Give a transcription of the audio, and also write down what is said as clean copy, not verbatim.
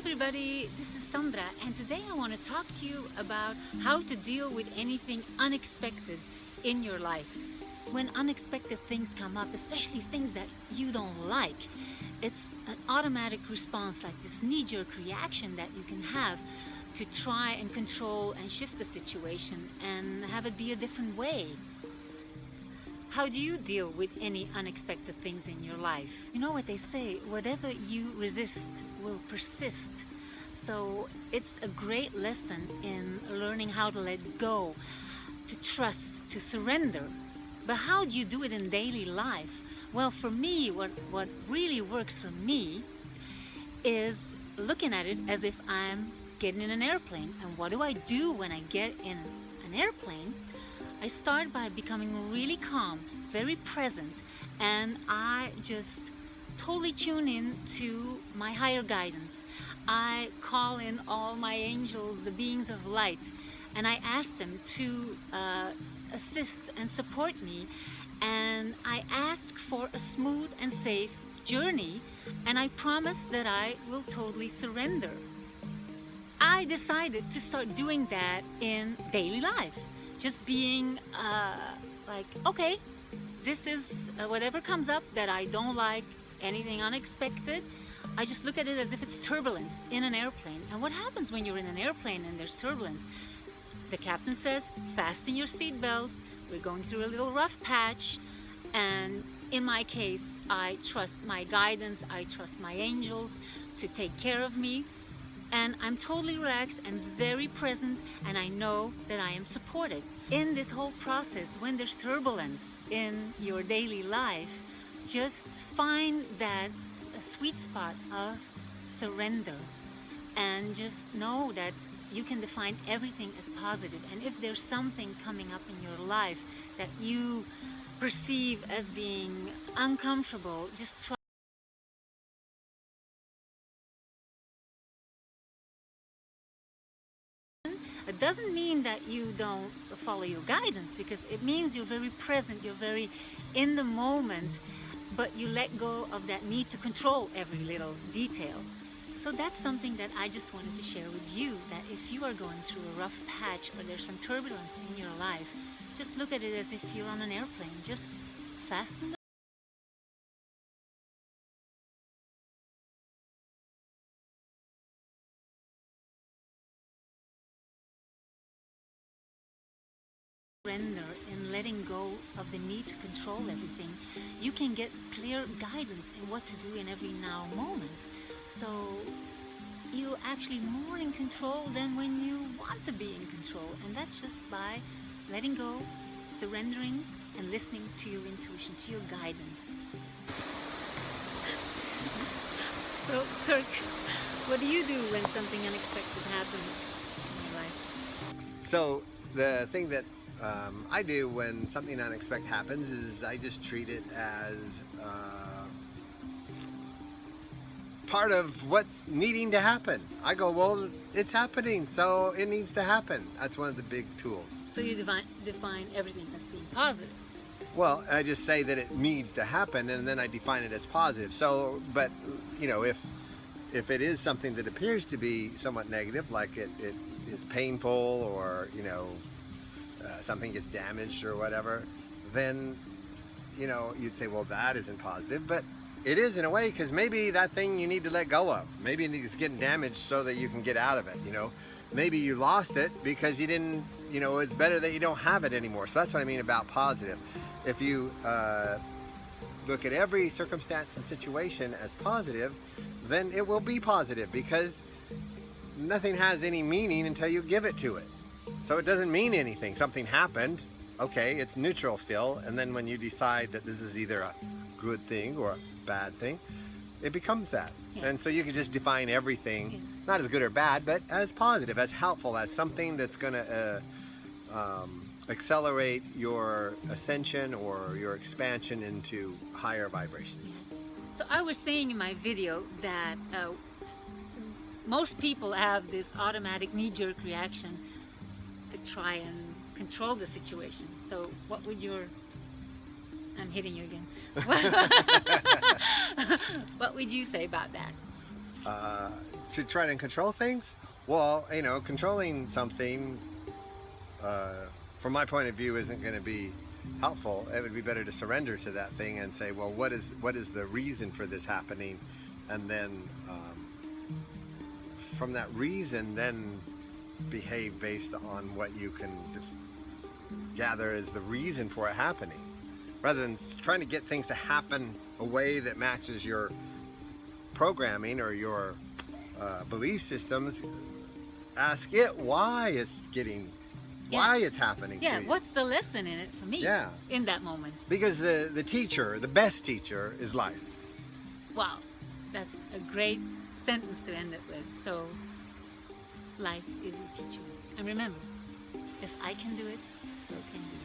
everybody, this is Sandra, and today I want to talk to you about how to deal with anything unexpected in your life. When unexpected things come up, especially things that you don't like, it's an automatic response, like this knee-jerk reaction that you can have to try and control and shift the situation and have it be a different way. How do you deal with any unexpected things in your life? You know what they say, whatever you resist will persist. So it's a great lesson in learning how to let go, to trust, to surrender. But how do you do it in daily life? Well, for me, what really works for me is looking at it as if I'm getting in an airplane. And what do I do when I get in an airplane? I start by becoming really calm, very present, and I just totally tune in to my higher guidance. I call in all my angels, the beings of light, and I ask them to assist and support me, and I ask for a smooth and safe journey, and I promise that I will totally surrender. I decided to start doing that in daily life. Just being like, okay, this is whatever comes up that I don't like, anything unexpected, I just look at it as if it's turbulence in an airplane. And what happens when you're in an airplane and there's turbulence? The captain says, fasten your seat belts, we're going through a little rough patch. And in my case, I trust my guidance, I trust my angels to take care of me. And I'm totally relaxed and very present, and I know that I am supported. In this whole process, when there's turbulence in your daily life, just find that sweet spot of surrender and just know that you can define everything as positive. And if there's something coming up in your life that you perceive as being uncomfortable, just try. It doesn't mean that you don't follow your guidance, because it means you're very present, you're very in the moment, but you let go of that need to control every little detail. So that's something that I just wanted to share with you, that if you are going through a rough patch or there's some turbulence in your life, just look at it as if you're on an airplane. Just fasten the surrender and letting go of the need to control everything, you can get clear guidance in what to do in every now moment. So you're actually more in control than when you want to be in control, and that's just by letting go, surrendering, and listening to your intuition, to your guidance. So Kirk, what do you do when something unexpected happens in your life? So the thing that I do when something unexpected happens is I just treat it as part of what's needing to happen. I go, well, it's happening, so it needs to happen. That's one of the big tools. So you define everything as being positive. Well, I just say that it needs to happen, and then I define it as positive. So, but you know, if it is something that appears to be somewhat negative, like it is painful, or you know, something gets damaged or whatever, then you know, you'd say, well, that isn't positive. But it is in a way, because maybe that thing you need to let go of. Maybe it's getting damaged so that you can get out of it. You know, maybe you lost it because you didn't. You know, it's better that you don't have it anymore. So that's what I mean about positive. If you look at every circumstance and situation as positive, then it will be positive, because nothing has any meaning until you give it to it. So it doesn't mean anything. Something happened, okay, it's neutral still, and then when you decide that this is either a good thing or a bad thing, it becomes that. Yeah. And so you can just define everything, not as good or bad, but as positive, as helpful, as something that's going to accelerate your ascension or your expansion into higher vibrations. So I was saying in my video that most people have this automatic knee-jerk reaction to try and control the situation. So what would your... I'm hitting you again. What would you say about that? to try to control things. Well, you know, controlling something, from my point of view, isn't going to be helpful. It would be better to surrender to that thing and say, well, what is the reason for this happening, and then from that reason, then behave based on what you can gather as the reason for it happening, rather than trying to get things to happen a way that matches your programming or your belief systems. Ask it why it's happening Yeah, to you. what's the lesson in it for me? Yeah. In that moment. Because the teacher, the best teacher, is life. Wow, that's a great sentence to end it with. So, life is your teacher. And remember, if I can do it, so can you.